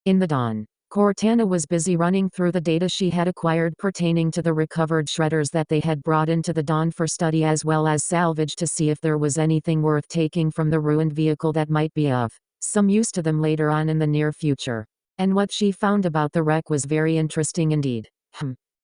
In the dawn, Cortana was busy running through the data she had acquired pertaining to the recovered shredders that they had brought into the dawn for study as well as salvage to see if there was anything worth taking from the ruined vehicle that might be of some use to them later on in the near future. And what she found about the wreck was very interesting indeed.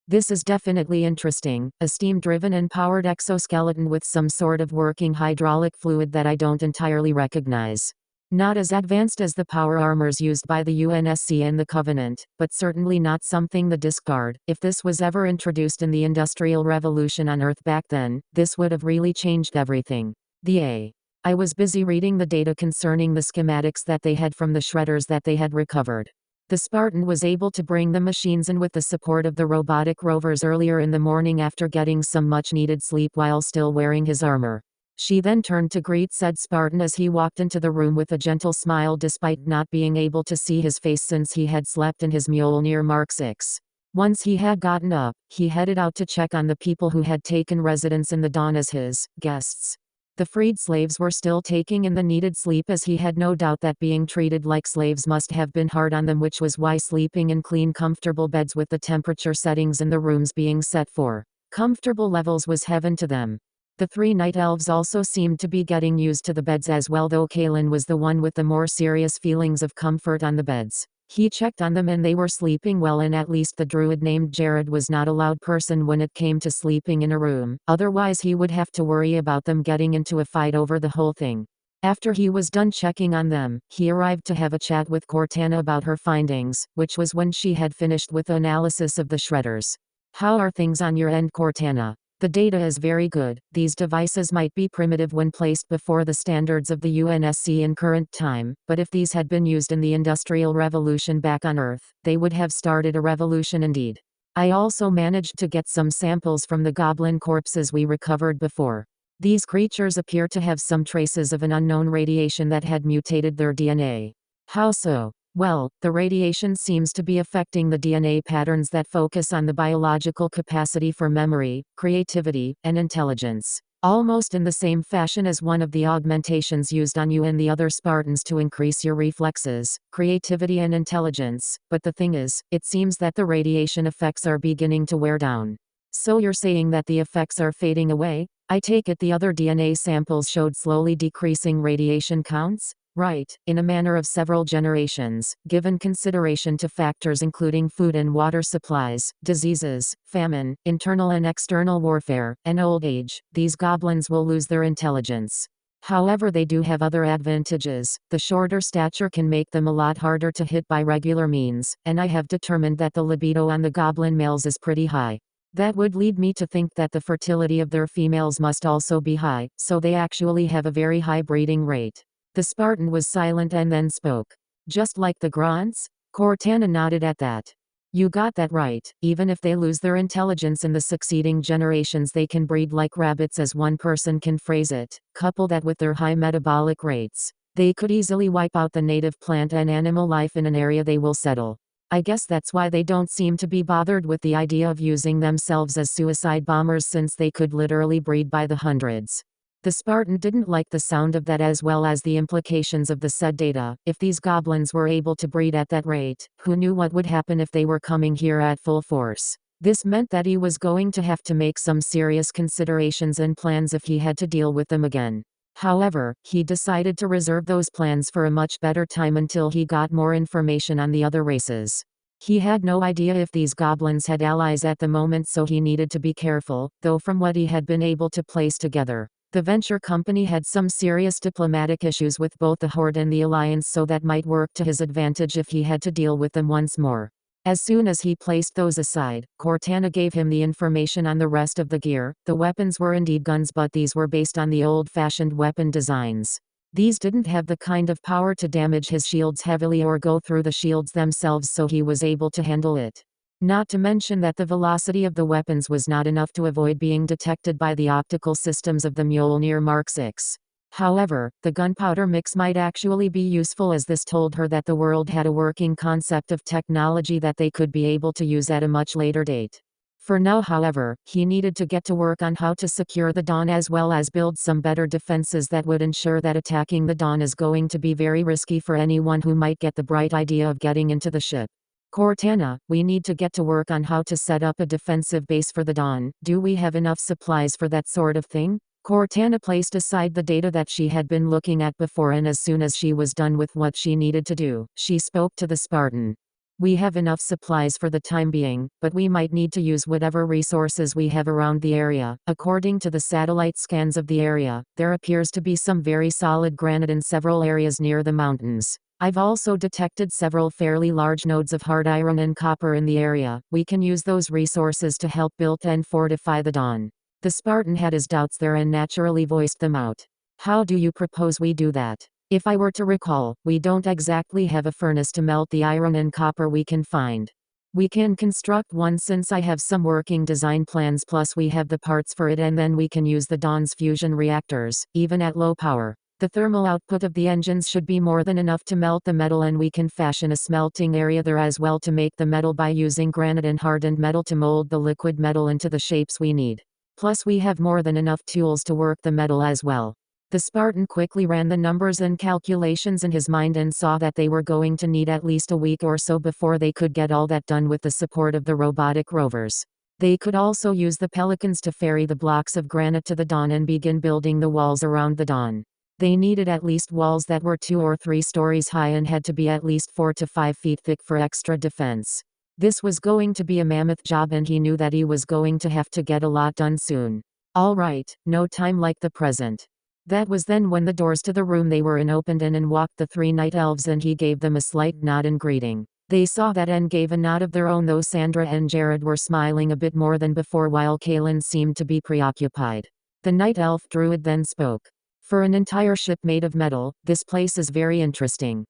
This is definitely interesting, a steam-driven and powered exoskeleton with some sort of working hydraulic fluid that I don't entirely recognize. Not as advanced as the power armors used by the UNSC and the Covenant, but certainly not something to discard. If this was ever introduced in the Industrial Revolution on Earth back then, this would have really changed everything. I was busy reading the data concerning the schematics that they had from the shredders that they had recovered. The Spartan was able to bring the machines in with the support of the robotic rovers earlier in the morning after getting some much-needed sleep while still wearing his armor. She then turned to greet said Spartan as he walked into the room with a gentle smile despite not being able to see his face since he had slept in his Mjolnir Mark 6. Once he had gotten up, he headed out to check on the people who had taken residence in the dawn as his guests. The freed slaves were still taking in the needed sleep as he had no doubt that being treated like slaves must have been hard on them, which was why sleeping in clean comfortable beds with the temperature settings in the rooms being set for comfortable levels was heaven to them. The 3 night elves also seemed to be getting used to the beds as well, though Kalen was the one with the more serious feelings of comfort on the beds. He checked on them and they were sleeping well, and at least the druid named Jared was not a loud person when it came to sleeping in a room, otherwise he would have to worry about them getting into a fight over the whole thing. After he was done checking on them, he arrived to have a chat with Cortana about her findings, which was when she had finished with the analysis of the shredders. "How are things on your end, Cortana?" "The data is very good. These devices might be primitive when placed before the standards of the UNSC in current time, but if these had been used in the Industrial Revolution back on Earth, they would have started a revolution indeed. I also managed to get some samples from the goblin corpses we recovered before. These creatures appear to have some traces of an unknown radiation that had mutated their DNA." "How so?" "Well, the radiation seems to be affecting the DNA patterns that focus on the biological capacity for memory, creativity, and intelligence, almost in the same fashion as one of the augmentations used on you and the other Spartans to increase your reflexes, creativity and intelligence. But the thing is, it seems that the radiation effects are beginning to wear down." "So you're saying that the effects are fading away? I take it the other DNA samples showed slowly decreasing radiation counts?" "Right, in a manner of several generations, given consideration to factors including food and water supplies, diseases, famine, internal and external warfare, and old age, these goblins will lose their intelligence. However, they do have other advantages. The shorter stature can make them a lot harder to hit by regular means, and I have determined that the libido on the goblin males is pretty high. That would lead me to think that the fertility of their females must also be high, so they actually have a very high breeding rate." The Spartan was silent and then spoke. "Just like the Grants?" Cortana nodded at that. "You got that right. Even if they lose their intelligence in the succeeding generations, they can breed like rabbits, as one person can phrase it. Couple that with their high metabolic rates, they could easily wipe out the native plant and animal life in an area they will settle. I guess that's why they don't seem to be bothered with the idea of using themselves as suicide bombers, since they could literally breed by the hundreds." The Spartan didn't like the sound of that, as well as the implications of the said data. If these goblins were able to breed at that rate, who knew what would happen if they were coming here at full force? This meant that he was going to have to make some serious considerations and plans if he had to deal with them again. However, he decided to reserve those plans for a much better time until he got more information on the other races. He had no idea if these goblins had allies at the moment, so he needed to be careful, though from what he had been able to place together, the venture company had some serious diplomatic issues with both the Horde and the Alliance, so that might work to his advantage if he had to deal with them once more. As soon as he placed those aside, Cortana gave him the information on the rest of the gear. The weapons were indeed guns, but these were based on the old-fashioned weapon designs. These didn't have the kind of power to damage his shields heavily or go through the shields themselves, so he was able to handle it. Not to mention that the velocity of the weapons was not enough to avoid being detected by the optical systems of the Mjolnir Mark 6. However, the gunpowder mix might actually be useful, as this told her that the world had a working concept of technology that they could be able to use at a much later date. For now, however, he needed to get to work on how to secure the Dawn as well as build some better defenses that would ensure that attacking the Dawn is going to be very risky for anyone who might get the bright idea of getting into the ship. Cortana, we need to get to work on how to set up a defensive base for the Dawn. Do we have enough supplies for that sort of thing? Cortana placed aside the data that she had been looking at before, and as soon as she was done with what she needed to do, she spoke to the Spartan. We have enough supplies for the time being, but we might need to use whatever resources we have around the area. According to the satellite scans of the area, there appears to be some very solid granite in several areas near the mountains. I've also detected several fairly large nodes of hard iron and copper in the area. We can use those resources to help build and fortify the Dawn. The Spartan had his doubts there and naturally voiced them out. How do you propose we do that? If I were to recall, we don't exactly have a furnace to melt the iron and copper we can find. We can construct one since I have some working design plans, plus we have the parts for it, and then we can use the Dawn's fusion reactors, even at low power. The thermal output of the engines should be more than enough to melt the metal, and we can fashion a smelting area there as well to make the metal by using granite and hardened metal to mold the liquid metal into the shapes we need. Plus we have more than enough tools to work the metal as well. The Spartan quickly ran the numbers and calculations in his mind and saw that they were going to need at least a week or so before they could get all that done with the support of the robotic rovers. They could also use the Pelicans to ferry the blocks of granite to the Dawn and begin building the walls around the Dawn. They needed at least walls that were 2 or 3 stories high and had to be at least 4 to 5 feet thick for extra defense. This was going to be a mammoth job, and he knew that he was going to have to get a lot done soon. All right, no time like the present. That was then when the doors to the room they were in opened and walked the 3 night elves, and he gave them a slight nod in greeting. They saw that and gave a nod of their own, though Sandra and Jared were smiling a bit more than before while Kaylin seemed to be preoccupied. The night elf druid then spoke. For an entire ship made of metal, this place is very interesting.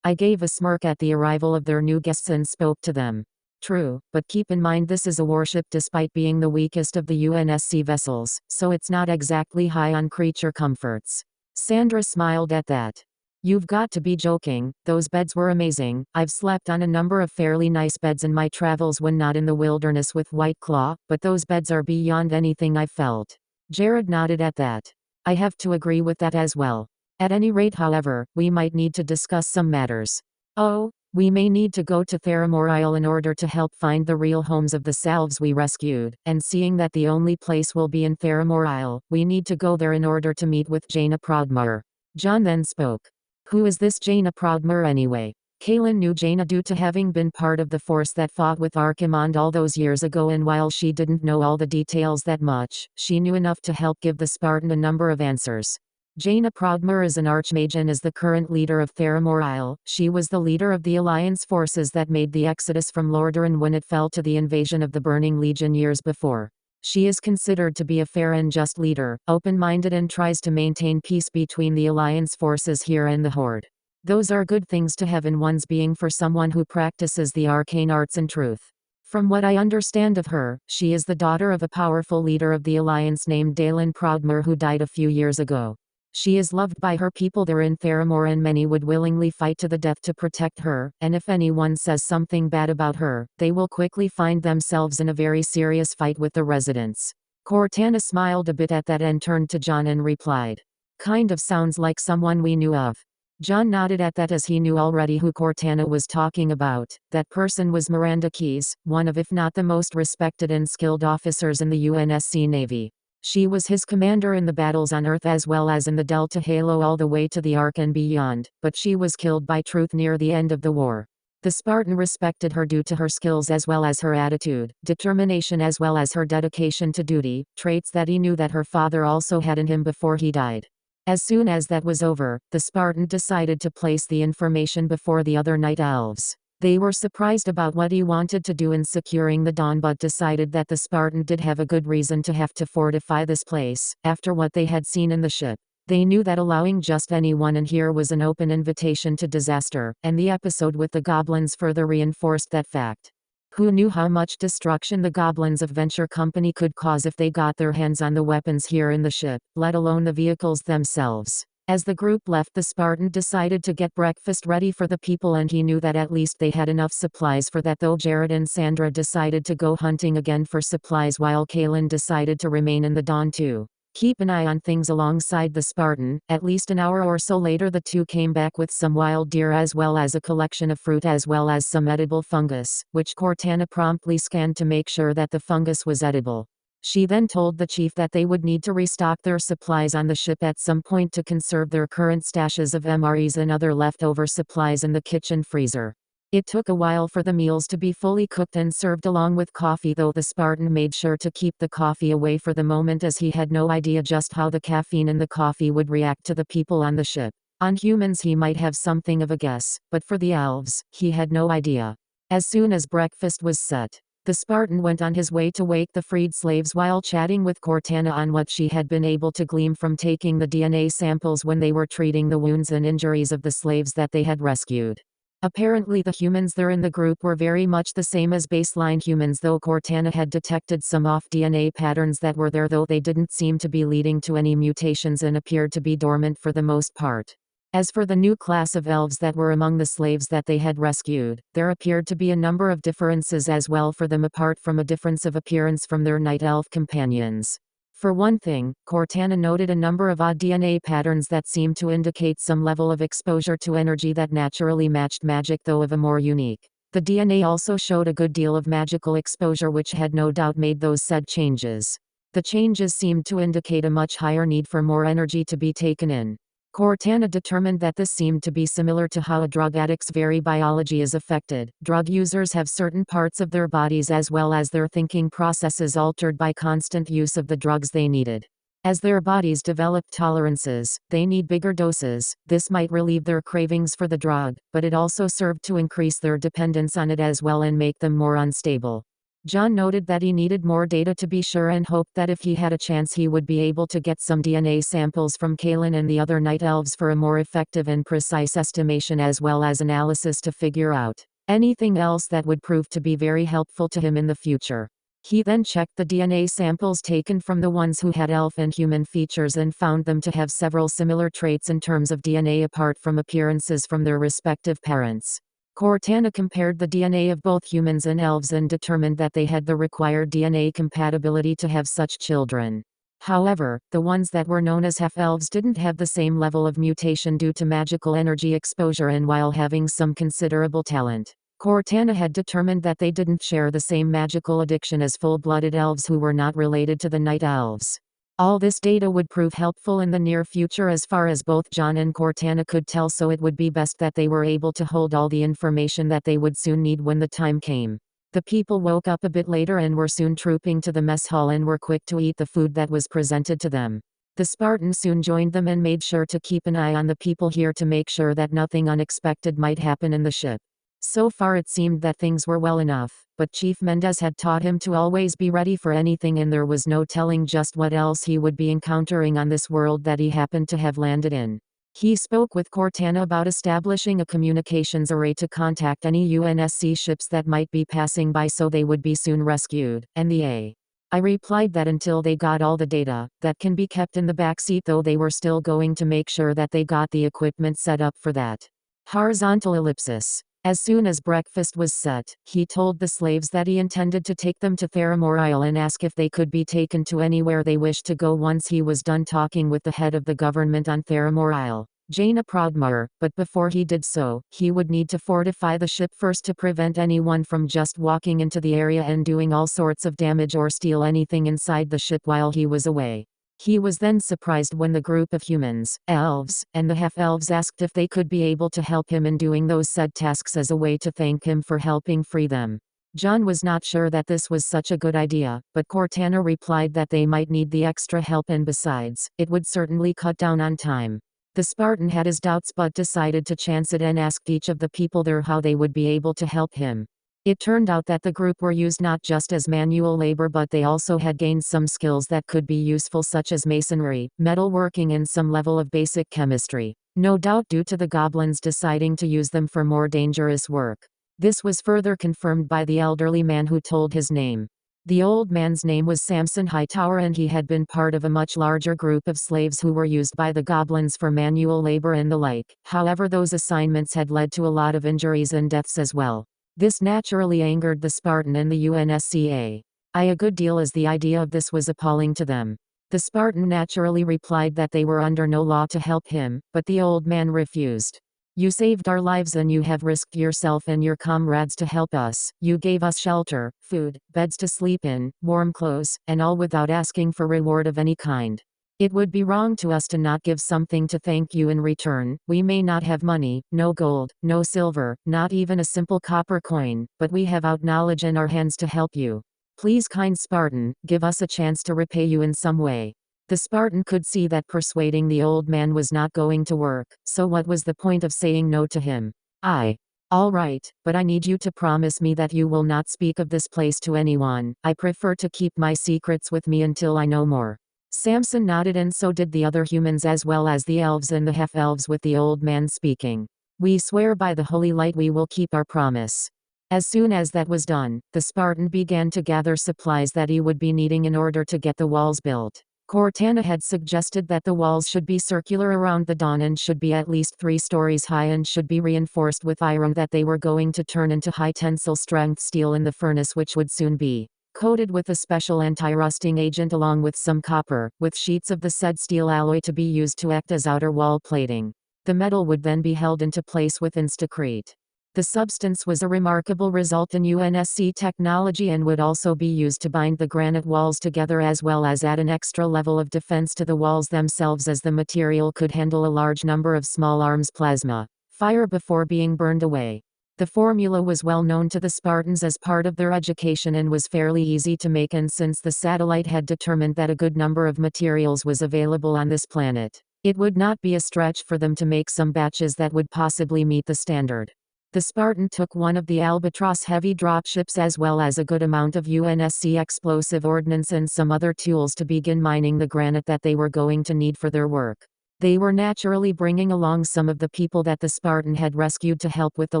I gave a smirk at the arrival of their new guests and spoke to them. True, but keep in mind this is a warship despite being the weakest of the UNSC vessels, so it's not exactly high on creature comforts. Sandra smiled at that. You've got to be joking, those beds were amazing. I've slept on a number of fairly nice beds in my travels when not in the wilderness with White Claw, but those beds are beyond anything I've felt. Jared nodded at that. I have to agree with that as well. At any rate, however, we might need to discuss some matters. Oh? We may need to go to Theramore Isle in order to help find the real homes of the salves we rescued, and seeing that the only place will be in Theramore Isle, we need to go there in order to meet with Jaina Proudmoore. John then spoke. Who is this Jaina Proudmoore anyway? Kaylin knew Jaina due to having been part of the force that fought with Archimonde all those years ago, and while she didn't know all the details that much, she knew enough to help give the Spartan a number of answers. Jaina Proudmoore is an archmage and is the current leader of Theramore Isle. She was the leader of the Alliance forces that made the exodus from Lordaeron when it fell to the invasion of the Burning Legion years before. She is considered to be a fair and just leader, open-minded, and tries to maintain peace between the Alliance forces here and the Horde. Those are good things to have in one's being for someone who practices the arcane arts in truth. From what I understand of her, she is the daughter of a powerful leader of the Alliance named Dalen Proudmoore who died a few years ago. She is loved by her people there in Theramore, and many would willingly fight to the death to protect her, and if anyone says something bad about her, they will quickly find themselves in a very serious fight with the residents. Cortana smiled a bit at that and turned to John and replied. Kind of sounds like someone we knew of. John nodded at that as he knew already who Cortana was talking about. That person was Miranda Keyes, one of if not the most respected and skilled officers in the UNSC Navy. She was his commander in the battles on Earth as well as in the Delta Halo all the way to the Ark and beyond, but she was killed by Truth near the end of the war. The Spartan respected her due to her skills as well as her attitude, determination as well as her dedication to duty, traits that he knew that her father also had in him before he died. As soon as that was over, the Spartan decided to place the information before the other Night Elves. They were surprised about what he wanted to do in securing the Dawn, but decided that the Spartan did have a good reason to have to fortify this place. After what they had seen in the ship, they knew that allowing just anyone in here was an open invitation to disaster, and the episode with the goblins further reinforced that fact. Who knew how much destruction the goblins of Venture Company could cause if they got their hands on the weapons here in the ship, let alone the vehicles themselves? As the group left, the Spartan decided to get breakfast ready for the people, and he knew that at least they had enough supplies for that, though Jared and Sandra decided to go hunting again for supplies while Kaylin decided to remain in the dawn to keep an eye on things alongside the Spartan. At least an hour or so later, the two came back with some wild deer as well as a collection of fruit as well as some edible fungus, which Cortana promptly scanned to make sure that the fungus was edible. She then told the chief that they would need to restock their supplies on the ship at some point to conserve their current stashes of MREs and other leftover supplies in the kitchen freezer. It took a while for the meals to be fully cooked and served along with coffee, though the Spartan made sure to keep the coffee away for the moment, as he had no idea just how the caffeine in the coffee would react to the people on the ship. On humans he might have something of a guess, but for the elves, he had no idea. As soon as breakfast was set, the Spartan went on his way to wake the freed slaves while chatting with Cortana on what she had been able to glean from taking the DNA samples when they were treating the wounds and injuries of the slaves that they had rescued. Apparently the humans there in the group were very much the same as baseline humans, though Cortana had detected some off DNA patterns that were there, though they didn't seem to be leading to any mutations and appeared to be dormant for the most part. As for the new class of elves that were among the slaves that they had rescued, there appeared to be a number of differences as well for them, apart from a difference of appearance from their night elf companions. For one thing, Cortana noted a number of odd DNA patterns that seemed to indicate some level of exposure to energy that naturally matched magic, though of a more unique. The DNA also showed a good deal of magical exposure, which had no doubt made those said changes. The changes seemed to indicate a much higher need for more energy to be taken in. Cortana determined that this seemed to be similar to how a drug addict's very biology is affected. Drug users have certain parts of their bodies as well as their thinking processes altered by constant use of the drugs they needed. As their bodies develop tolerances, they need bigger doses. This might relieve their cravings for the drug, but it also served to increase their dependence on it as well and make them more unstable. John noted that he needed more data to be sure and hoped that if he had a chance he would be able to get some DNA samples from Kaylin and the other night elves for a more effective and precise estimation as well as analysis to figure out anything else that would prove to be very helpful to him in the future. He then checked the DNA samples taken from the ones who had elf and human features and found them to have several similar traits in terms of DNA apart from appearances from their respective parents. Cortana compared the DNA of both humans and elves and determined that they had the required DNA compatibility to have such children. However, the ones that were known as half-elves didn't have the same level of mutation due to magical energy exposure, and while having some considerable talent, Cortana had determined that they didn't share the same magical addiction as full-blooded elves who were not related to the night elves. All this data would prove helpful in the near future as far as both John and Cortana could tell, so it would be best that they were able to hold all the information that they would soon need when the time came. The people woke up a bit later and were soon trooping to the mess hall and were quick to eat the food that was presented to them. The Spartan soon joined them and made sure to keep an eye on the people here to make sure that nothing unexpected might happen in the ship. So far it seemed that things were well enough, but Chief Mendez had taught him to always be ready for anything, and there was no telling just what else he would be encountering on this world that he happened to have landed in. He spoke with Cortana about establishing a communications array to contact any UNSC ships that might be passing by so they would be soon rescued, and the I replied that until they got all the data, that can be kept in the backseat, though they were still going to make sure that they got the equipment set up for that. Horizontal ellipsis. As soon as breakfast was set, he told the slaves that he intended to take them to Theramore Isle and ask if they could be taken to anywhere they wished to go once he was done talking with the head of the government on Theramore Isle, Jaina Prodmar, but before he did so, he would need to fortify the ship first to prevent anyone from just walking into the area and doing all sorts of damage or steal anything inside the ship while he was away. He was then surprised when the group of humans, elves, and the half-elves asked if they could be able to help him in doing those said tasks as a way to thank him for helping free them. John was not sure that this was such a good idea, but Cortana replied that they might need the extra help, and besides, it would certainly cut down on time. The Spartan had his doubts but decided to chance it and asked each of the people there how they would be able to help him. It turned out that the group were used not just as manual labor, but they also had gained some skills that could be useful, such as masonry, metalworking, and some level of basic chemistry, no doubt due to the goblins deciding to use them for more dangerous work. This was further confirmed by the elderly man who told his name. The old man's name was Samson Hightower, and he had been part of a much larger group of slaves who were used by the goblins for manual labor and the like. However, those assignments had led to a lot of injuries and deaths as well. This naturally angered the Spartan and the UNSCA. A good deal as the idea of this was appalling to them. The Spartan naturally replied that they were under no law to help him, but the old man refused. You saved our lives and you have risked yourself and your comrades to help us. You gave us shelter, food, beds to sleep in, warm clothes, and all without asking for reward of any kind. It would be wrong to us to not give something to thank you in return. We may not have money, no gold, no silver, not even a simple copper coin, but we have out knowledge in our hands to help you. Please, kind Spartan, give us a chance to repay you in some way. The Spartan could see that persuading the old man was not going to work, so what was the point of saying no to him? All right, but I need you to promise me that you will not speak of this place to anyone. I prefer to keep my secrets with me until I know more. Samson nodded, and so did the other humans as well as the elves and the half-elves, with the old man speaking. We swear by the holy light we will keep our promise. As soon as that was done, the Spartan began to gather supplies that he would be needing in order to get the walls built. Cortana had suggested that the walls should be circular around the dawn and should be at least 3 stories high and should be reinforced with iron that they were going to turn into high tensile strength steel in the furnace, which would soon be coated with a special anti-rusting agent along with some copper, with sheets of the said steel alloy to be used to act as outer wall plating. The metal would then be held into place with Instacrete. The substance was a remarkable result in UNSC technology and would also be used to bind the granite walls together as well as add an extra level of defense to the walls themselves, as the material could handle a large number of small arms plasma fire before being burned away. The formula was well known to the Spartans as part of their education and was fairly easy to make, and since the satellite had determined that a good number of materials was available on this planet, it would not be a stretch for them to make some batches that would possibly meet the standard. The Spartan took one of the Albatross heavy dropships as well as a good amount of UNSC explosive ordnance and some other tools to begin mining the granite that they were going to need for their work. They were naturally bringing along some of the people that the Spartan had rescued to help with the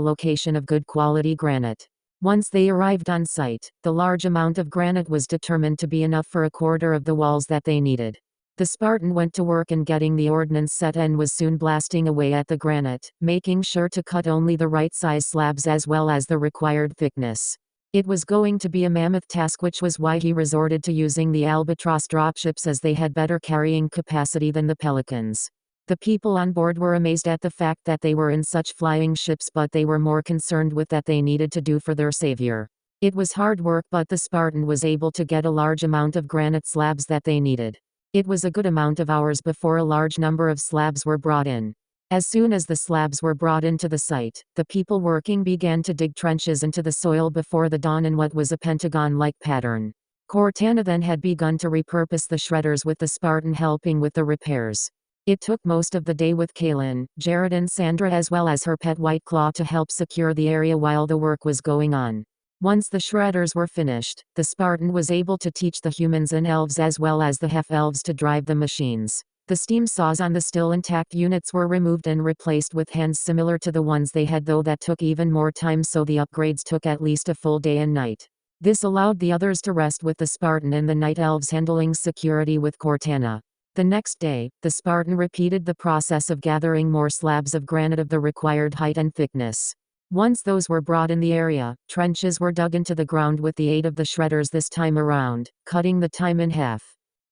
location of good quality granite. Once they arrived on site, the large amount of granite was determined to be enough for a quarter of the walls that they needed. The Spartan went to work in getting the ordnance set and was soon blasting away at the granite, making sure to cut only the right size slabs as well as the required thickness. It was going to be a mammoth task, which was why he resorted to using the Albatross dropships, as they had better carrying capacity than the Pelicans. The people on board were amazed at the fact that they were in such flying ships, but they were more concerned with that they needed to do for their savior. It was hard work, but the Spartan was able to get a large amount of granite slabs that they needed. It was a good amount of hours before a large number of slabs were brought in. As soon as the slabs were brought into the site, the people working began to dig trenches into the soil before the dawn in what was a pentagon-like pattern. Cortana then had begun to repurpose the shredders, with the Spartan helping with the repairs. It took most of the day with Kaylin, Jared and Sandra as well as her pet White Claw to help secure the area while the work was going on. Once the shredders were finished, the Spartan was able to teach the humans and elves as well as the half-elves to drive the machines. The steam saws on the still intact units were removed and replaced with hands similar to the ones they had, though that took even more time, so the upgrades took at least a full day and night. This allowed the others to rest, with the Spartan and the night elves handling security with Cortana. The next day, the Spartan repeated the process of gathering more slabs of granite of the required height and thickness. Once those were brought in the area, trenches were dug into the ground with the aid of the shredders this time around, cutting the time in half.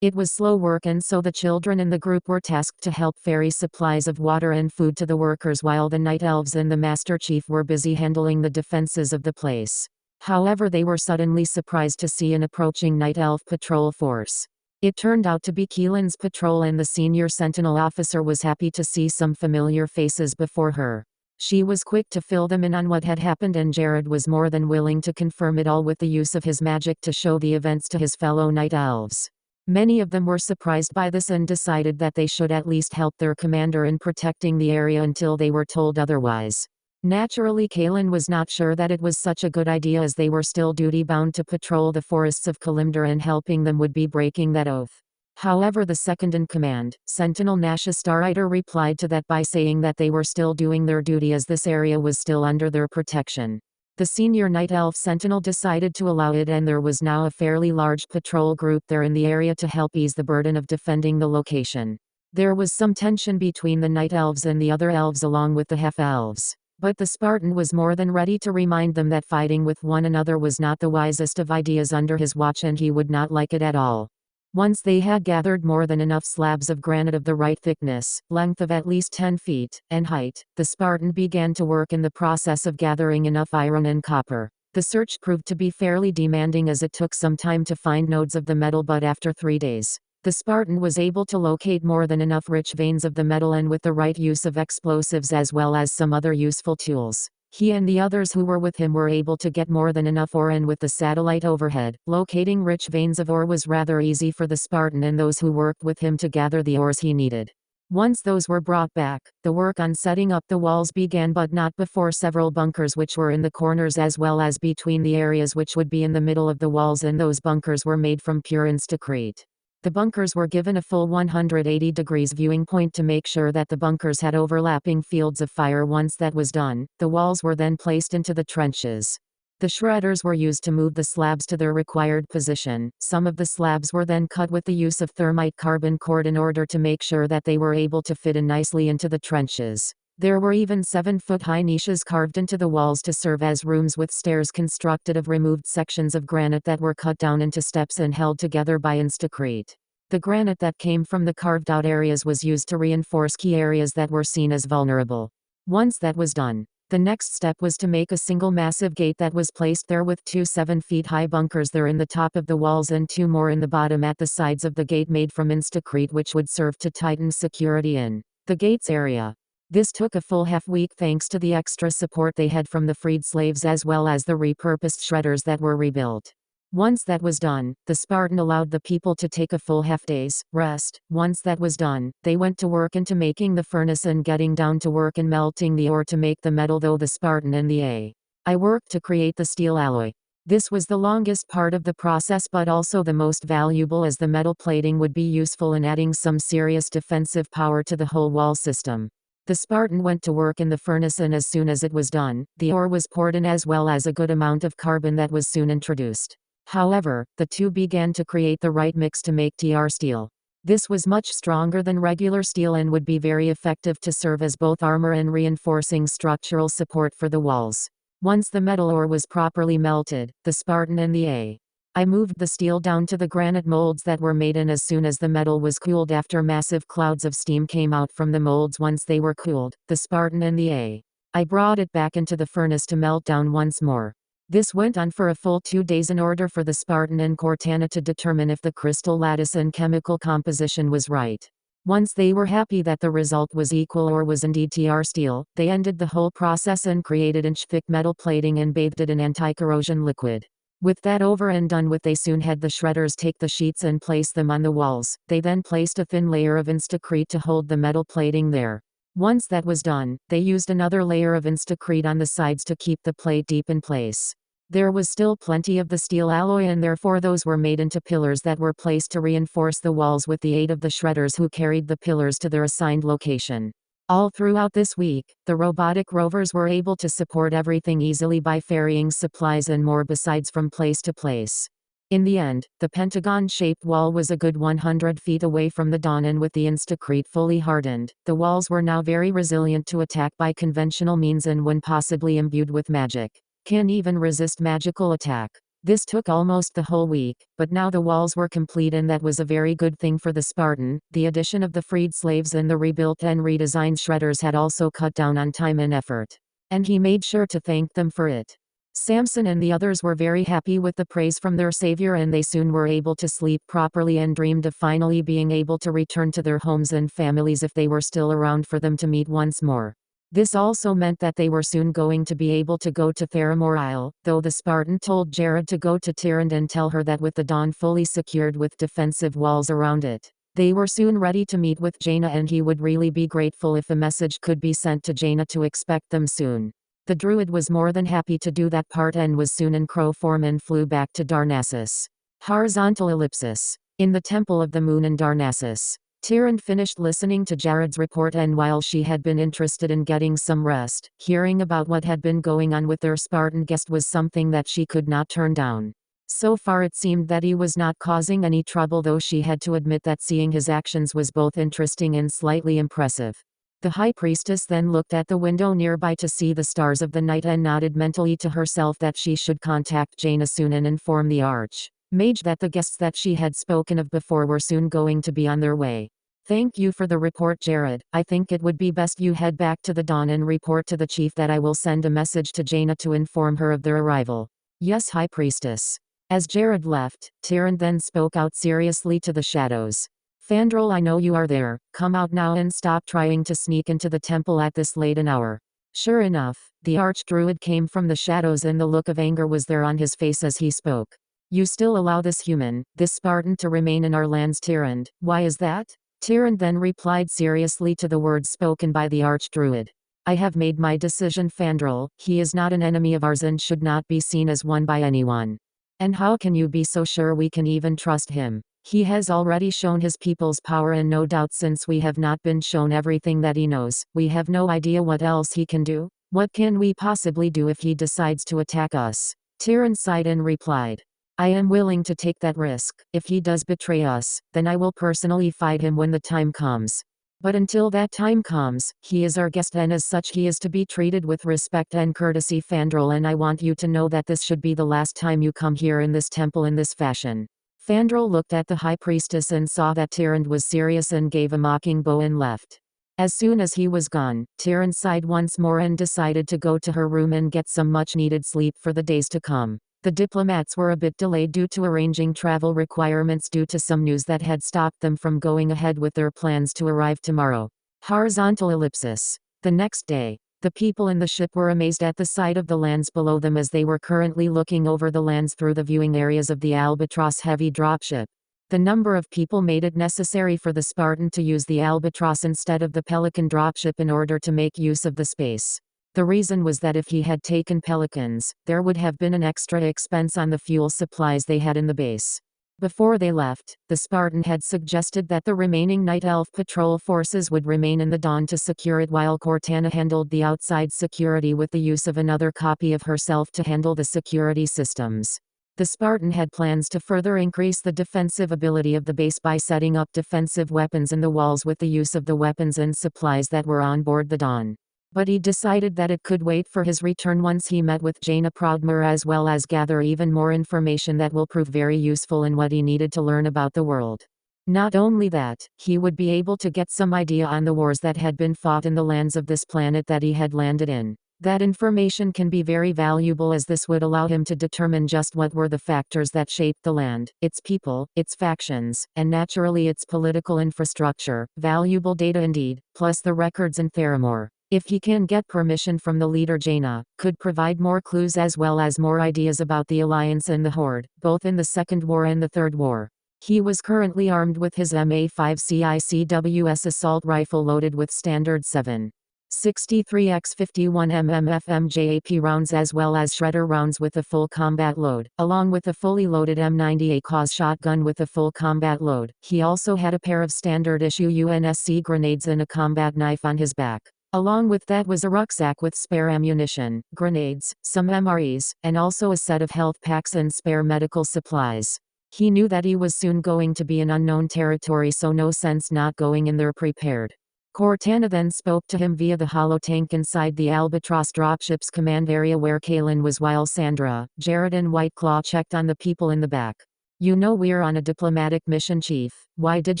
It was slow work, and so the children in the group were tasked to help ferry supplies of water and food to the workers, while the night elves and the Master Chief were busy handling the defenses of the place. However, they were suddenly surprised to see an approaching night elf patrol force. It turned out to be Keelan's patrol, and the senior sentinel officer was happy to see some familiar faces before her. She was quick to fill them in on what had happened, and Jared was more than willing to confirm it all with the use of his magic to show the events to his fellow night elves. Many of them were surprised by this and decided that they should at least help their commander in protecting the area until they were told otherwise. Naturally, Kaylin was not sure that it was such a good idea, as they were still duty-bound to patrol the forests of Kalimdor, and helping them would be breaking that oath. However, the second-in-command, Sentinel Nasha Starrider, replied to that by saying that they were still doing their duty as this area was still under their protection. The senior night elf sentinel decided to allow it, and there was now a fairly large patrol group there in the area to help ease the burden of defending the location. There was some tension between the night elves and the other elves along with the half-elves. But the Spartan was more than ready to remind them that fighting with one another was not the wisest of ideas under his watch, and he would not like it at all. Once they had gathered more than enough slabs of granite of the right thickness, length of at least 10 feet, and height, the Spartan began to work in the process of gathering enough iron and copper. The search proved to be fairly demanding as it took some time to find nodes of the metal, but after 3 days, the Spartan was able to locate more than enough rich veins of the metal, and with the right use of explosives as well as some other useful tools, he and the others who were with him were able to get more than enough ore, and with the satellite overhead, locating rich veins of ore was rather easy for the Spartan and those who worked with him to gather the ores he needed. Once those were brought back, the work on setting up the walls began, but not before several bunkers which were in the corners as well as between the areas which would be in the middle of the walls, and those bunkers were made from pure instacrete. The bunkers were given a full 180 degrees viewing point to make sure that the bunkers had overlapping fields of fire. Once that was done, the walls were then placed into the trenches. The shredders were used to move the slabs to their required position. Some of the slabs were then cut with the use of thermite carbon cord in order to make sure that they were able to fit in nicely into the trenches. There were even 7-foot-high niches carved into the walls to serve as rooms, with stairs constructed of removed sections of granite that were cut down into steps and held together by instacrete. The granite that came from the carved-out areas was used to reinforce key areas that were seen as vulnerable. Once that was done, the next step was to make a single massive gate that was placed there, with 2 7-feet-high bunkers there in the top of the walls and 2 more in the bottom at the sides of the gate, made from instacrete, which would serve to tighten security in the gate's area. This took a full half-week thanks to the extra support they had from the freed slaves as well as the repurposed shredders that were rebuilt. Once that was done, the Spartan allowed the people to take a full half-day's rest. Once that was done, they went to work into making the furnace and getting down to work and melting the ore to make the metal, though the Spartan and the AI worked to create the steel alloy. This was the longest part of the process, but also the most valuable, as the metal plating would be useful in adding some serious defensive power to the whole wall system. The Spartan went to work in the furnace, and as soon as it was done, the ore was poured in as well as a good amount of carbon that was soon introduced. However, the two began to create the right mix to make TR steel. This was much stronger than regular steel and would be very effective to serve as both armor and reinforcing structural support for the walls. Once the metal ore was properly melted, the Spartan and the AI moved the steel down to the granite molds that were made, and as soon as the metal was cooled, after massive clouds of steam came out from the molds once they were cooled, the Spartan and the AI brought it back into the furnace to melt down once more. This went on for a full 2 days in order for the Spartan and Cortana to determine if the crystal lattice and chemical composition was right. Once they were happy that the result was equal or was indeed TR steel, they ended the whole process and created inch-thick metal plating and bathed it in anti-corrosion liquid. With that over and done with, they soon had the shredders take the sheets and place them on the walls. They then placed a thin layer of instacrete to hold the metal plating there. Once that was done, they used another layer of instacrete on the sides to keep the plate deep in place. There was still plenty of the steel alloy, and therefore those were made into pillars that were placed to reinforce the walls with the aid of the shredders, who carried the pillars to their assigned location. All throughout this week, the robotic rovers were able to support everything easily by ferrying supplies and more besides from place to place. In the end, the pentagon-shaped wall was a good 100 feet away from the dawn, and with the instacrete fully hardened, the walls were now very resilient to attack by conventional means, and when possibly imbued with magic, can even resist magical attack. This took almost the whole week, but now the walls were complete, and that was a very good thing for the Spartan. The addition of the freed slaves and the rebuilt and redesigned shredders had also cut down on time and effort, and he made sure to thank them for it. Samson and the others were very happy with the praise from their savior, and they soon were able to sleep properly and dreamed of finally being able to return to their homes and families if they were still around for them to meet once more. This also meant that they were soon going to be able to go to Theramore Isle, though the Spartan told Jared to go to Tyrande and tell her that with the dawn fully secured with defensive walls around it, they were soon ready to meet with Jaina, and he would really be grateful if a message could be sent to Jaina to expect them soon. The druid was more than happy to do that part and was soon in crow form and flew back to Darnassus. Horizontal ellipsis. In the Temple of the Moon in Darnassus. Tyrande finished listening to Jared's report, and while she had been interested in getting some rest, hearing about what had been going on with their Spartan guest was something that she could not turn down. So far it seemed that he was not causing any trouble, though she had to admit that seeing his actions was both interesting and slightly impressive. The high priestess then looked at the window nearby to see the stars of the night and nodded mentally to herself that she should contact Jaina soon and inform the archmage that the guests that she had spoken of before were soon going to be on their way. Thank you for the report, Jared. I think it would be best you head back to the Dawn and report to the chief that I will send a message to Jaina to inform her of their arrival. Yes, High Priestess. As Jared left, Tyrande then spoke out seriously to the shadows. Fandral, I know you are there. Come out now and stop trying to sneak into the temple at this late an hour. Sure enough, the archdruid came from the shadows and the look of anger was there on his face as he spoke. You still allow this human, this Spartan, to remain in our lands, Tyrande? Why is that? Tyrande then replied seriously to the words spoken by the archdruid. I have made my decision, Fandral. He is not an enemy of ours and should not be seen as one by anyone. And how can you be so sure we can even trust him? He has already shown his people's power, and no doubt since we have not been shown everything that he knows, we have no idea what else he can do. What can we possibly do if he decides to attack us? Tyrande sighed and replied. I am willing to take that risk. If he does betray us, then I will personally fight him when the time comes. But until that time comes, he is our guest, and as such he is to be treated with respect and courtesy, Fandral, and I want you to know that this should be the last time you come here in this temple in this fashion. Fandral looked at the high priestess and saw that Tyrande was serious and gave a mocking bow and left. As soon as he was gone, Tyrande sighed once more and decided to go to her room and get some much-needed sleep for the days to come. The diplomats were a bit delayed due to arranging travel requirements due to some news that had stopped them from going ahead with their plans to arrive tomorrow. Horizontal ellipsis. The next day, the people in the ship were amazed at the sight of the lands below them as they were currently looking over the lands through the viewing areas of the Albatross heavy dropship. The number of people made it necessary for the Spartan to use the Albatross instead of the Pelican dropship in order to make use of the space. The reason was that if he had taken Pelicans, there would have been an extra expense on the fuel supplies they had in the base. Before they left, the Spartan had suggested that the remaining Night Elf patrol forces would remain in the Dawn to secure it, while Cortana handled the outside security with the use of another copy of herself to handle the security systems. The Spartan had plans to further increase the defensive ability of the base by setting up defensive weapons in the walls with the use of the weapons and supplies that were on board the Dawn. But he decided that it could wait for his return once he met with Jaina Proudmoore, as well as gather even more information that will prove very useful in what he needed to learn about the world. Not only that, he would be able to get some idea on the wars that had been fought in the lands of this planet that he had landed in. That information can be very valuable, as this would allow him to determine just what were the factors that shaped the land, its people, its factions, and naturally its political infrastructure. Valuable data indeed, plus the records in Theramore, if he can get permission from the leader Jaina, could provide more clues as well as more ideas about the Alliance and the Horde, both in the Second War and the Third War. He was currently armed with his MA5 CICWS assault rifle loaded with standard 7.63x51mm FMJAP rounds as well as shredder rounds with a full combat load, along with a fully loaded M98 cause shotgun with a full combat load. He also had a pair of standard issue UNSC grenades and a combat knife on his back. Along with that was a rucksack with spare ammunition, grenades, some MREs, and also a set of health packs and spare medical supplies. He knew that he was soon going to be in unknown territory, so no sense not going in there prepared. Cortana then spoke to him via the holotank inside the Albatross dropship's command area where Kaylin was, while Sandra, Jared and Whiteclaw checked on the people in the back. You know we're on a diplomatic mission, Chief. Why did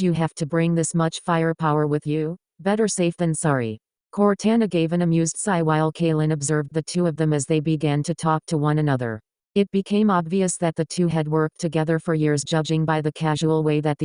you have to bring this much firepower with you? Better safe than sorry. Cortana gave an amused sigh while Kaylin observed the two of them as they began to talk to one another. It became obvious that the two had worked together for years, judging by the casual way that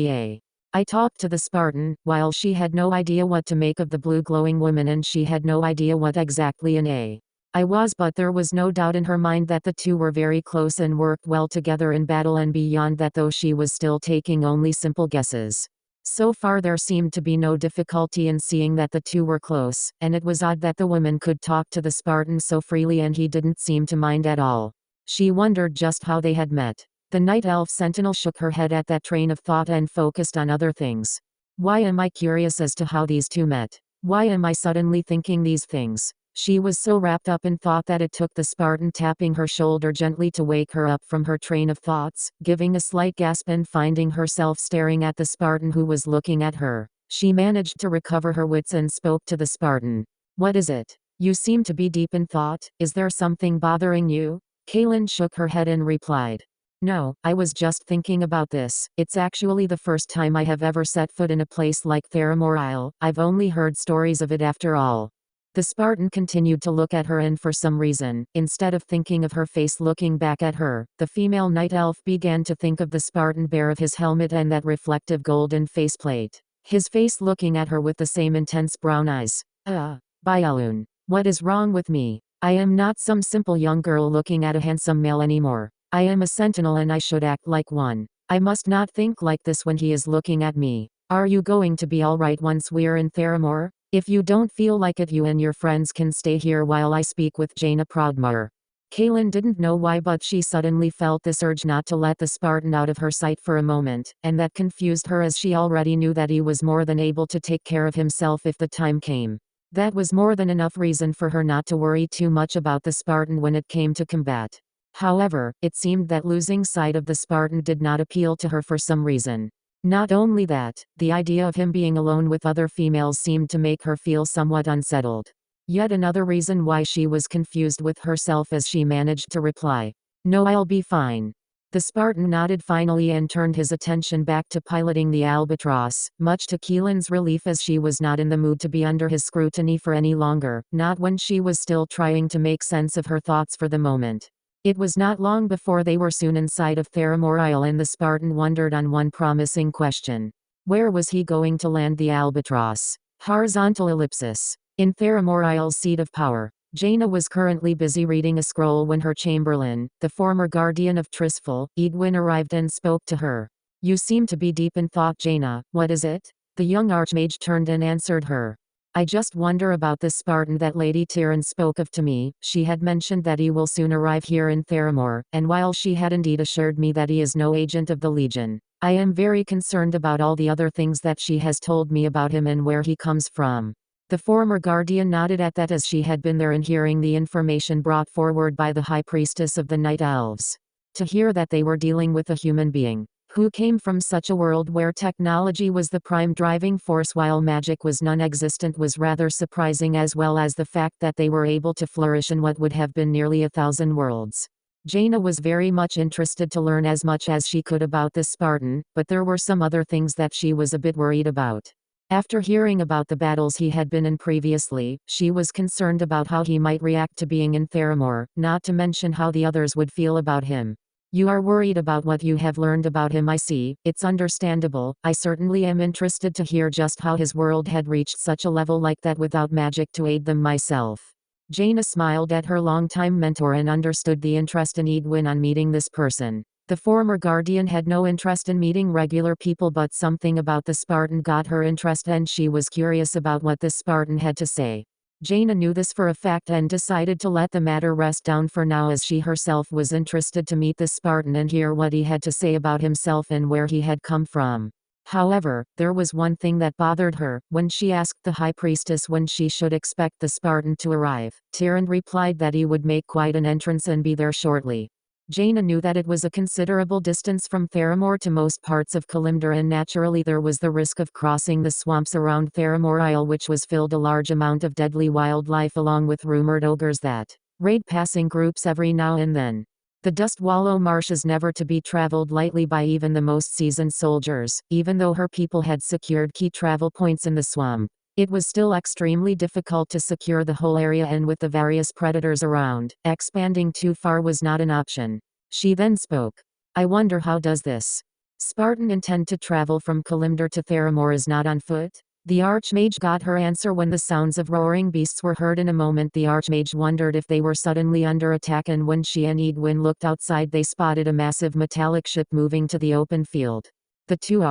I talked to the Spartan, while she had no idea what to make of the blue glowing woman and she had no idea what exactly an I was, but there was no doubt in her mind that the two were very close and worked well together in battle and beyond that, though she was still taking only simple guesses. So far there seemed to be no difficulty in seeing that the two were close, and it was odd that the woman could talk to the Spartan so freely and he didn't seem to mind at all. She wondered just how they had met. The Night Elf Sentinel shook her head at that train of thought and focused on other things. Why am I curious as to how these two met? Why am I suddenly thinking these things? She was so wrapped up in thought that it took the Spartan tapping her shoulder gently to wake her up from her train of thoughts. Giving a slight gasp and finding herself staring at the Spartan who was looking at her, she managed to recover her wits and spoke to the Spartan. What is it? You seem to be deep in thought. Is there something bothering you? Kaylin shook her head and replied. No, I was just thinking about this. It's actually the first time I have ever set foot in a place like Theramore Isle. I've only heard stories of it after all. The Spartan continued to look at her, and for some reason, instead of thinking of her face looking back at her, the female night elf began to think of the Spartan bare of his helmet and that reflective golden faceplate. His face looking at her with the same intense brown eyes. Byalun. What is wrong with me? I am not some simple young girl looking at a handsome male anymore. I am a sentinel and I should act like one. I must not think like this when he is looking at me. Are you going to be alright once we're in Theramore? If you don't feel like it, you and your friends can stay here while I speak with Jaina Proudmoore. Kaylin didn't know why, but she suddenly felt this urge not to let the Spartan out of her sight for a moment, and that confused her as she already knew that he was more than able to take care of himself if the time came. That was more than enough reason for her not to worry too much about the Spartan when it came to combat. However, it seemed that losing sight of the Spartan did not appeal to her for some reason. Not only that, the idea of him being alone with other females seemed to make her feel somewhat unsettled. Yet another reason why she was confused with herself as she managed to reply. No, I'll be fine. The Spartan nodded finally and turned his attention back to piloting the albatross, much to Keelan's relief, as she was not in the mood to be under his scrutiny for any longer, not when she was still trying to make sense of her thoughts for the moment. It was not long before they were soon inside of Theramore Isle, and the Spartan wondered on one promising question. Where was he going to land the albatross? Horizontal ellipsis. In Theramore Isle's seat of power, Jaina was currently busy reading a scroll when her chamberlain, the former guardian of Trisful, Edwin, arrived and spoke to her. You seem to be deep in thought, Jaina. What is it? The young archmage turned and answered her. I just wonder about this Spartan that Lady Tyrande spoke of to me. She had mentioned that he will soon arrive here in Theramore, and while she had indeed assured me that he is no agent of the Legion, I am very concerned about all the other things that she has told me about him and where he comes from. The former guardian nodded at that, as she had been there and hearing the information brought forward by the High Priestess of the Night Elves. To hear that they were dealing with a human being who came from such a world where technology was the prime driving force while magic was non-existent was rather surprising, as well as the fact that they were able to flourish in what would have been nearly 1,000 worlds. Jaina was very much interested to learn as much as she could about this Spartan, but there were some other things that she was a bit worried about. After hearing about the battles he had been in previously, she was concerned about how he might react to being in Theramore, not to mention how the others would feel about him. You are worried about what you have learned about him, I see. It's understandable. I certainly am interested to hear just how his world had reached such a level like that without magic to aid them myself. Jaina smiled at her longtime mentor and understood the interest in Edwin on meeting this person. The former guardian had no interest in meeting regular people, but something about the Spartan got her interest, and she was curious about what this Spartan had to say. Jaina knew this for a fact and decided to let the matter rest down for now, as she herself was interested to meet this Spartan and hear what he had to say about himself and where he had come from. However, there was one thing that bothered her. When she asked the High Priestess when she should expect the Spartan to arrive, Tyrande replied that he would make quite an entrance and be there shortly. Jaina knew that it was a considerable distance from Theramore to most parts of Kalimdor, and naturally there was the risk of crossing the swamps around Theramore Isle, which was filled a large amount of deadly wildlife, along with rumored ogres that raid passing groups every now and then. The Dust Wallow Marsh is never to be traveled lightly by even the most seasoned soldiers. Even though her people had secured key travel points in the swamp, it was still extremely difficult to secure the whole area, and with the various predators around, expanding too far was not an option. She then spoke. I wonder, how does this Spartan intend to travel from Kalimdor to Theramore? Is not on foot? The Archmage got her answer when the sounds of roaring beasts were heard. In a moment the Archmage wondered if they were suddenly under attack, and when she and Edwin looked outside they spotted a massive metallic ship moving to the open field. The two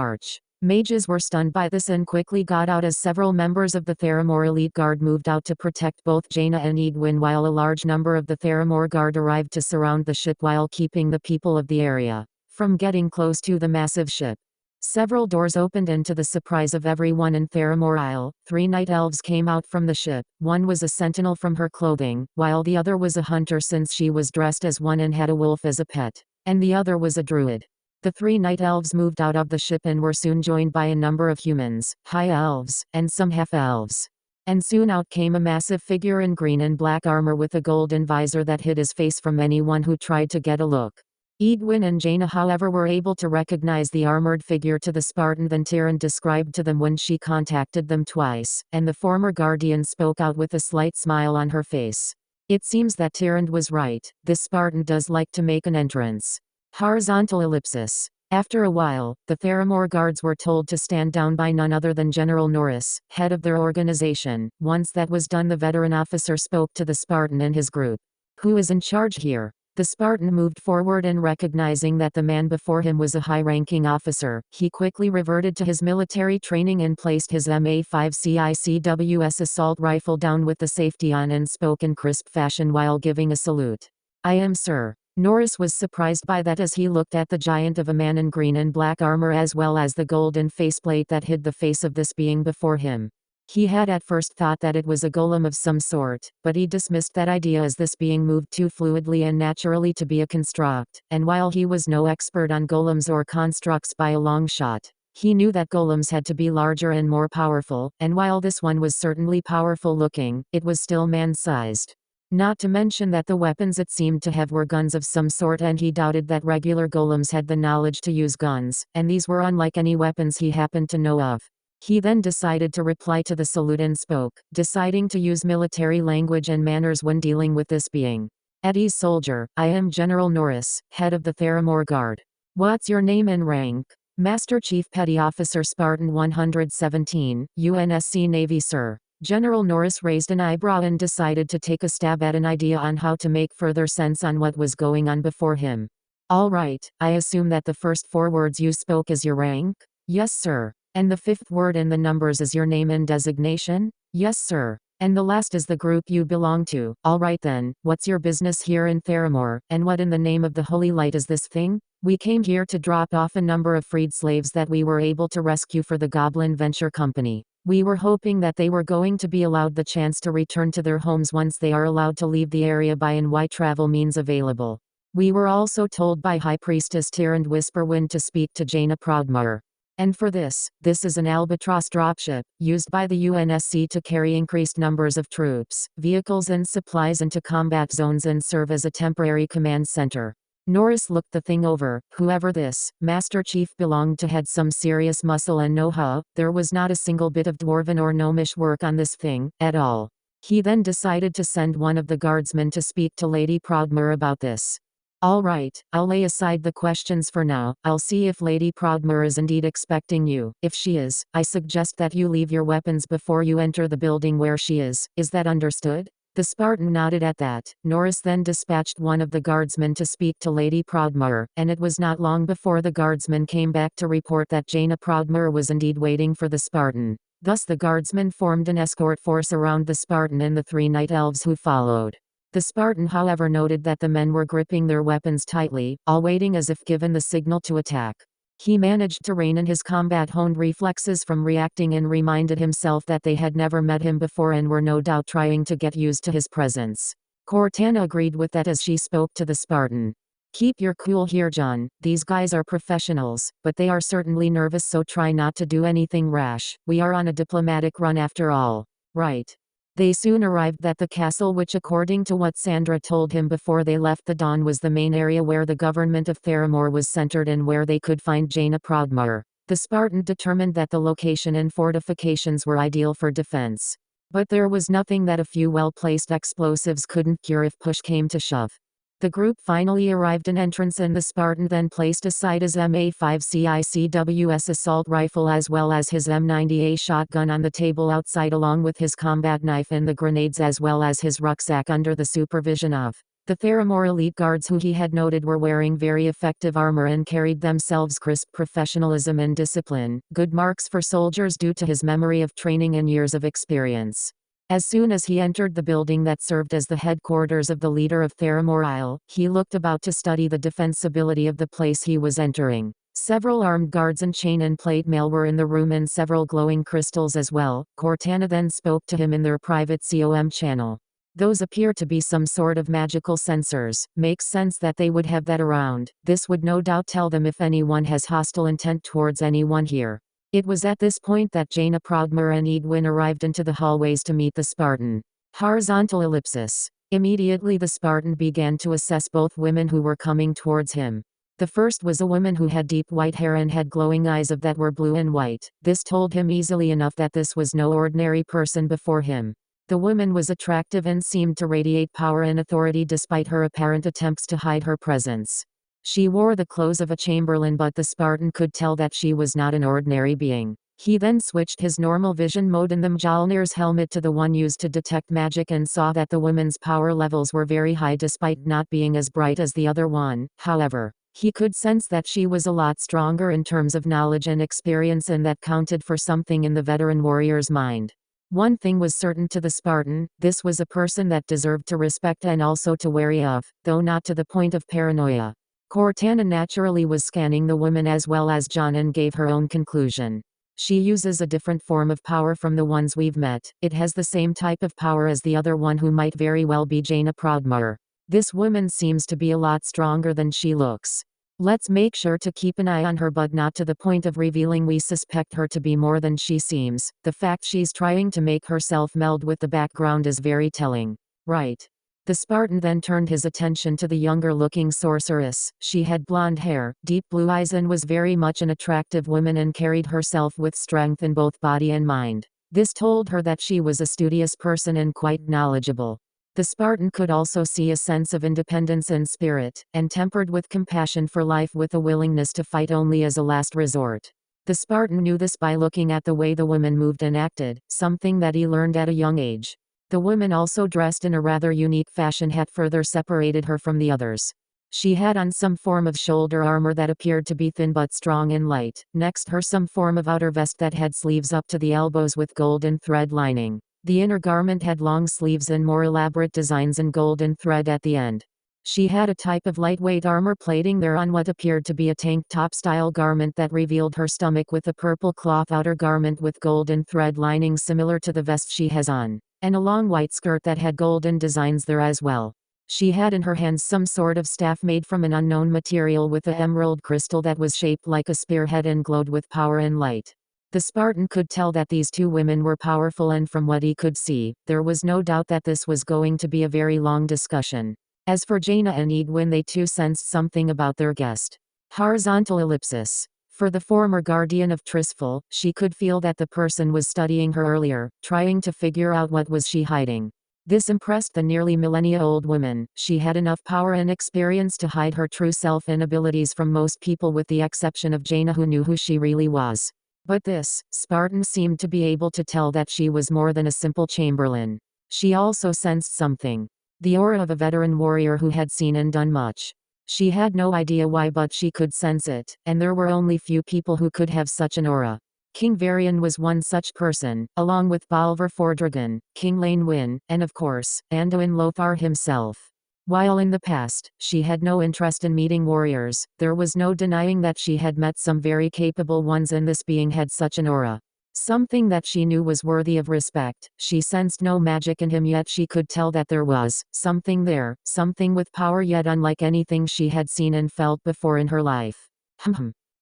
Mages were stunned by this and quickly got out as several members of the Theramore Elite Guard moved out to protect both Jaina and Edwin, while a large number of the Theramore Guard arrived to surround the ship while keeping the people of the area from getting close to the massive ship. Several doors opened, and to the surprise of everyone in Theramore Isle, 3 night elves came out from the ship. One was a sentinel from her clothing, while the other was a hunter since she was dressed as one and had a wolf as a pet, and the other was a druid. The 3 night elves moved out of the ship and were soon joined by a number of humans, high elves, and some half-elves. And soon out came a massive figure in green and black armor with a golden visor that hid his face from anyone who tried to get a look. Edwin and Jaina, however, were able to recognize the armored figure to the Spartan than Tyrande described to them when she contacted them twice, and the former guardian spoke out with a slight smile on her face. It seems that Tyrande was right, this Spartan does like to make an entrance. Horizontal ellipsis. After a while, the Theramore guards were told to stand down by none other than General Norris, head of their organization. Once that was done, the veteran officer spoke to the Spartan and his group. "Who is in charge here?" The Spartan moved forward, and recognizing that the man before him was a high-ranking officer, he quickly reverted to his military training and placed his MA5 CICWS assault rifle down with the safety on and spoke in crisp fashion while giving a salute. "I am Sir." Norris was surprised by that as he looked at the giant of a man in green and black armor as well as the golden faceplate that hid the face of this being before him. He had at first thought that it was a golem of some sort, but he dismissed that idea as this being moved too fluidly and naturally to be a construct, and while he was no expert on golems or constructs by a long shot, he knew that golems had to be larger and more powerful, and while this one was certainly powerful looking, it was still man-sized. Not to mention that the weapons it seemed to have were guns of some sort, and he doubted that regular golems had the knowledge to use guns, and these were unlike any weapons he happened to know of. He then decided to reply to the salute and spoke, deciding to use military language and manners when dealing with this being. "At ease, soldier. I am General Norris, head of the Theramore Guard. What's your name and rank?" "Master Chief Petty Officer Spartan 117, UNSC Navy, sir." General Norris raised an eyebrow and decided to take a stab at an idea on how to make further sense on what was going on before him. "All right, I assume that the first 4 words you spoke is your rank?" "Yes, sir." "And the 5th word in the numbers is your name and designation?" "Yes, sir." "And the last is the group you belong to." "All right then, what's your business here in Theramore, and what in the name of the Holy Light is this thing?" "We came here to drop off a number of freed slaves that we were able to rescue for the Goblin Venture Company. We were hoping that they were going to be allowed the chance to return to their homes once they are allowed to leave the area by and why travel means available. We were also told by High Priestess Tyrande Whisperwind to speak to Jaina Proudmoore. And for this is an Albatross dropship, used by the UNSC to carry increased numbers of troops, vehicles and supplies into combat zones and serve as a temporary command center." Norris looked the thing over. Whoever this Master Chief belonged to had some serious muscle and know-how. There was not a single bit of dwarven or gnomish work on this thing, at all. He then decided to send one of the guardsmen to speak to Lady Proudmoore about this. "All right, I'll lay aside the questions for now. I'll see if Lady Proudmoore is indeed expecting you. If she is, I suggest that you leave your weapons before you enter the building where she is. Is that understood?" The Spartan nodded at that. Norris then dispatched one of the guardsmen to speak to Lady Proudmoore, and it was not long before the guardsman came back to report that Jaina Proudmoore was indeed waiting for the Spartan. Thus the guardsmen formed an escort force around the Spartan and the 3 night elves who followed. The Spartan, however, noted that the men were gripping their weapons tightly, all waiting as if given the signal to attack. He managed to rein in his combat-honed reflexes from reacting and reminded himself that they had never met him before and were no doubt trying to get used to his presence. Cortana agreed with that as she spoke to the Spartan. "Keep your cool here, John. These guys are professionals, but they are certainly nervous, so try not to do anything rash. We are on a diplomatic run after all." "Right." They soon arrived at the castle, which according to what Sandra told him before they left the dawn was the main area where the government of Theramore was centered and where they could find Jaina Proudmoore. The Spartan determined that the location and fortifications were ideal for defense. But there was nothing that a few well-placed explosives couldn't cure if push came to shove. The group finally arrived an entrance, and the Spartan then placed aside his MA5 CICWS assault rifle as well as his M90A shotgun on the table outside along with his combat knife and the grenades as well as his rucksack under the supervision of the Theramore elite guards who he had noted were wearing very effective armor and carried themselves crisp professionalism and discipline, good marks for soldiers due to his memory of training and years of experience. As soon as he entered the building that served as the headquarters of the leader of Theramore Isle, he looked about to study the defensibility of the place he was entering. Several armed guards and chain and plate mail were in the room and several glowing crystals as well. Cortana then spoke to him in their private COM channel. Those appear to be some sort of magical sensors. Makes sense that they would have that around. This would no doubt tell them if anyone has hostile intent towards anyone here. It was at this point that Jaina, Proudmoore and Edwin arrived into the hallways to meet the Spartan. Horizontal ellipsis. Immediately the Spartan began to assess both women who were coming towards him. The first was a woman who had deep white hair and had glowing eyes that were blue and white. This told him easily enough that this was no ordinary person before him. The woman was attractive and seemed to radiate power and authority despite her apparent attempts to hide her presence. She wore the clothes of a chamberlain, but the Spartan could tell that she was not an ordinary being. He then switched his normal vision mode in the Mjolnir's helmet to the one used to detect magic and saw that the woman's power levels were very high despite not being as bright as the other one. However, he could sense that she was a lot stronger in terms of knowledge and experience, and that counted for something in the veteran warrior's mind. One thing was certain to the Spartan: this was a person that deserved to respect and also to worry of, though not to the point of paranoia. Cortana naturally was scanning the woman as well as John and gave her own conclusion. She uses a different form of power from the ones we've met. It has the same type of power as the other one, who might very well be Jaina Proudmoore. This woman seems to be a lot stronger than she looks. Let's make sure to keep an eye on her, but not to the point of revealing we suspect her to be more than she seems. The fact she's trying to make herself meld with the background is very telling. Right. The Spartan then turned his attention to the younger-looking sorceress. She had blonde hair, deep blue eyes, and was very much an attractive woman and carried herself with strength in both body and mind. This told her that she was a studious person and quite knowledgeable. The Spartan could also see a sense of independence and spirit, and tempered with compassion for life with a willingness to fight only as a last resort. The Spartan knew this by looking at the way the woman moved and acted, something that he learned at a young age. The woman also dressed in a rather unique fashion that further separated her from the others. She had on some form of shoulder armor that appeared to be thin but strong and light, next her some form of outer vest that had sleeves up to the elbows with golden thread lining. The inner garment had long sleeves and more elaborate designs in golden thread at the end. She had a type of lightweight armor plating there on what appeared to be a tank top style garment that revealed her stomach, with a purple cloth outer garment with golden thread lining similar to the vest she has on, and a long white skirt that had golden designs there as well. She had in her hands some sort of staff made from an unknown material with an emerald crystal that was shaped like a spearhead and glowed with power and light. The Spartan could tell that these two women were powerful, and from what he could see, there was no doubt that this was going to be a very long discussion. As for Jaina and Edwin, they too sensed something about their guest. Horizontal ellipsis. For the former guardian of Trisful, she could feel that the person was studying her earlier, trying to figure out what was she hiding. This impressed the nearly millennia-old woman. She had enough power and experience to hide her true self and abilities from most people, with the exception of Jaina, who knew who she really was. But this Spartan seemed to be able to tell that she was more than a simple chamberlain. She also sensed something. The aura of a veteran warrior who had seen and done much. She had no idea why, but she could sense it, and there were only few people who could have such an aura. King Varian was one such person, along with Balver Fordragon, King Lane Wynn, and of course, Anduin Lothar himself. While in the past, she had no interest in meeting warriors, there was no denying that she had met some very capable ones, and this being had such an aura. Something that she knew was worthy of respect. She sensed no magic in him, yet she could tell that there was something there, something with power yet unlike anything she had seen and felt before in her life.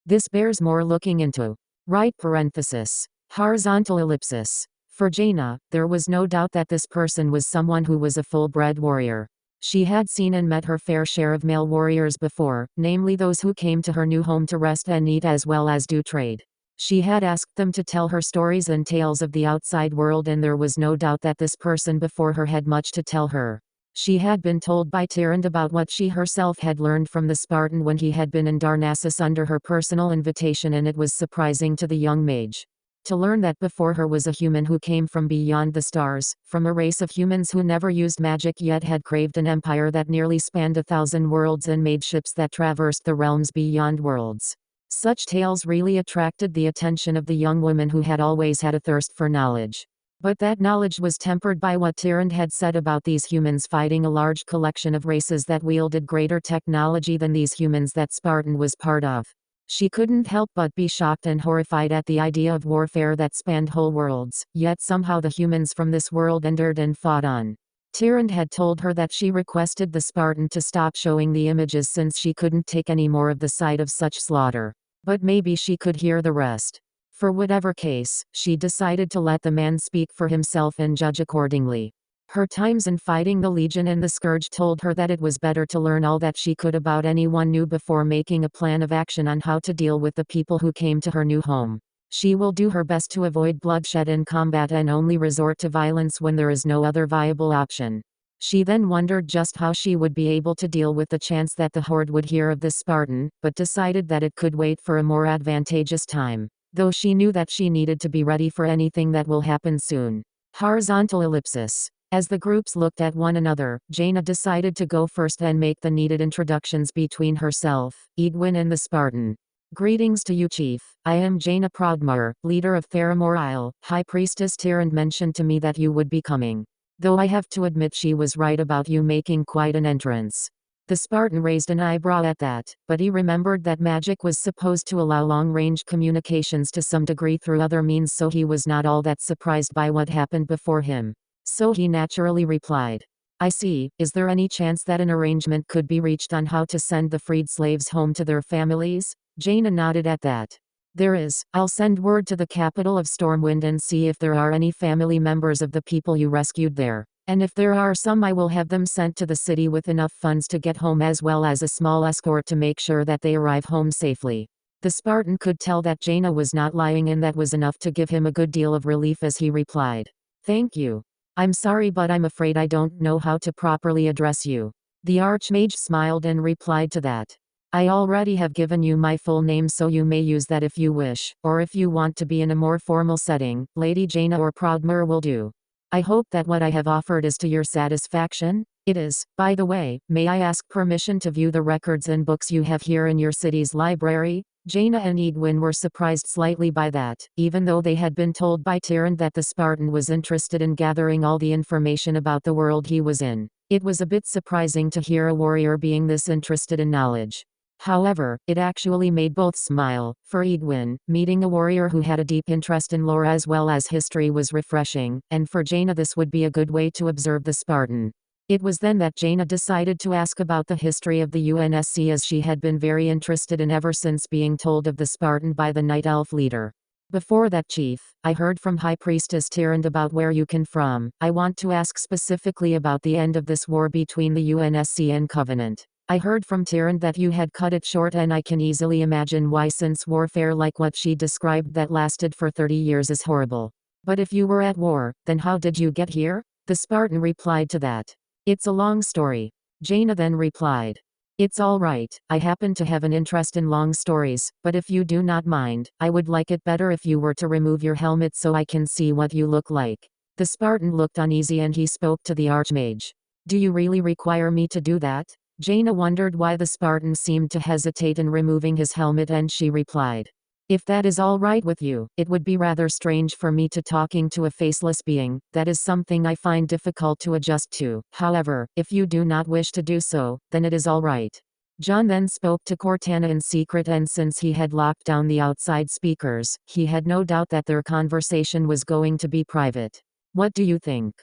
This bears more looking into. Right parenthesis. Horizontal ellipsis. For Jaina, there was no doubt that this person was someone who was a full-bred warrior. She had seen and met her fair share of male warriors before, namely those who came to her new home to rest and eat as well as do trade. She had asked them to tell her stories and tales of the outside world, and there was no doubt that this person before her had much to tell her. She had been told by Tyrande about what she herself had learned from the Spartan when he had been in Darnassus under her personal invitation, and it was surprising to the young mage to learn that before her was a human who came from beyond the stars, from a race of humans who never used magic yet had craved an empire that nearly spanned 1,000 worlds and made ships that traversed the realms beyond worlds. Such tales really attracted the attention of the young woman, who had always had a thirst for knowledge. But that knowledge was tempered by what Tyrande had said about these humans fighting a large collection of races that wielded greater technology than these humans that Spartan was part of. She couldn't help but be shocked and horrified at the idea of warfare that spanned whole worlds, yet somehow the humans from this world entered and fought on. Tyrande had told her that she requested the Spartan to stop showing the images since she couldn't take any more of the sight of such slaughter. But maybe she could hear the rest. For whatever case, she decided to let the man speak for himself and judge accordingly. Her times in fighting the Legion and the Scourge told her that it was better to learn all that she could about anyone new before making a plan of action on how to deal with the people who came to her new home. She will do her best to avoid bloodshed in combat and only resort to violence when there is no other viable option. She then wondered just how she would be able to deal with the chance that the Horde would hear of this Spartan, but decided that it could wait for a more advantageous time, though she knew that she needed to be ready for anything that will happen soon. Horizontal ellipsis. As the groups looked at one another, Jaina decided to go first and make the needed introductions between herself, Edwin and the Spartan. Greetings to you, Chief. I am Jaina Proudmoore, leader of Theramore Isle. High Priestess Tyrande mentioned to me that you would be coming. Though I have to admit she was right about you making quite an entrance. The Spartan raised an eyebrow at that, but he remembered that magic was supposed to allow long-range communications to some degree through other means, so he was not all that surprised by what happened before him. So he naturally replied, I see. Is there any chance that an arrangement could be reached on how to send the freed slaves home to their families? Jaina nodded at that. There is. I'll send word to the capital of Stormwind and see if there are any family members of the people you rescued there. And if there are some, I will have them sent to the city with enough funds to get home, as well as a small escort to make sure that they arrive home safely. The Spartan could tell that Jaina was not lying, and that was enough to give him a good deal of relief as he replied, Thank you. I'm sorry, but I'm afraid I don't know how to properly address you. The Archmage smiled and replied to that. I already have given you my full name, so you may use that if you wish, or if you want to be in a more formal setting, Lady Jaina or Proudmoore will do. I hope that what I have offered is to your satisfaction. It is. By the way, may I ask permission to view the records and books you have here in your city's library? Jaina and Edwin were surprised slightly by that, even though they had been told by Tyrande that the Spartan was interested in gathering all the information about the world he was in. It was a bit surprising to hear a warrior being this interested in knowledge. However, it actually made both smile. For Edwin, meeting a warrior who had a deep interest in lore as well as history was refreshing, and for Jaina this would be a good way to observe the Spartan. It was then that Jaina decided to ask about the history of the UNSC, as she had been very interested in ever since being told of the Spartan by the Night Elf leader. Before that, Chief, I heard from High Priestess Tyrande about where you came from. I want to ask specifically about the end of this war between the UNSC and Covenant. I heard from Tyrande that you had cut it short, and I can easily imagine why, since warfare like what she described that lasted for 30 years is horrible. But if you were at war, then how did you get here? The Spartan replied to that. It's a long story. Jaina then replied. It's all right. I happen to have an interest in long stories, but if you do not mind, I would like it better if you were to remove your helmet so I can see what you look like. The Spartan looked uneasy and he spoke to the Archmage. Do you really require me to do that? Jaina wondered why the Spartan seemed to hesitate in removing his helmet, and she replied, If that is all right with you, it would be rather strange for me to talking to a faceless being. That is something I find difficult to adjust to. However, if you do not wish to do so, then it is all right. John then spoke to Cortana in secret, and since he had locked down the outside speakers, he had no doubt that their conversation was going to be private. What do you think?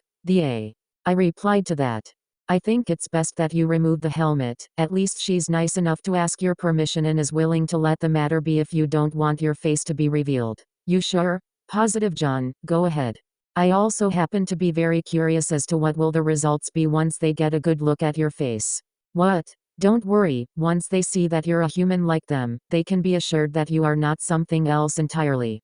I replied to that. I think it's best that you remove the helmet. At least she's nice enough to ask your permission and is willing to let the matter be if you don't want your face to be revealed. You sure? Positive, John. Go ahead. I also happen to be very curious as to what will the results be once they get a good look at your face. What? Don't worry, once they see that you're a human like them, they can be assured that you are not something else entirely.